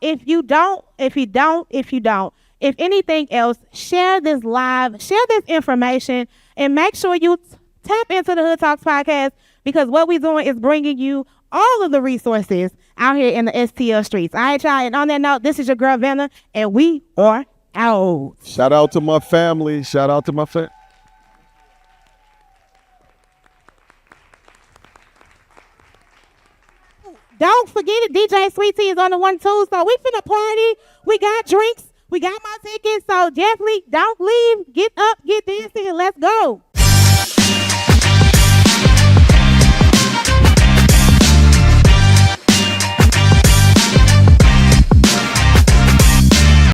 if anything else, share this live, share this information, and make sure you tap into the Hood Talks podcast, because what we're doing is bringing you all of the resources out here in the STL streets. All right, y'all. And on that note, this is your girl, Vanna, and we are out. Shout out to my family. Shout out to my family. Don't forget it, DJ Sweet Tea is on the 1-2, so we finna party. We got drinks. We got my tickets, so definitely don't leave. Get up, get dancing, and let's go.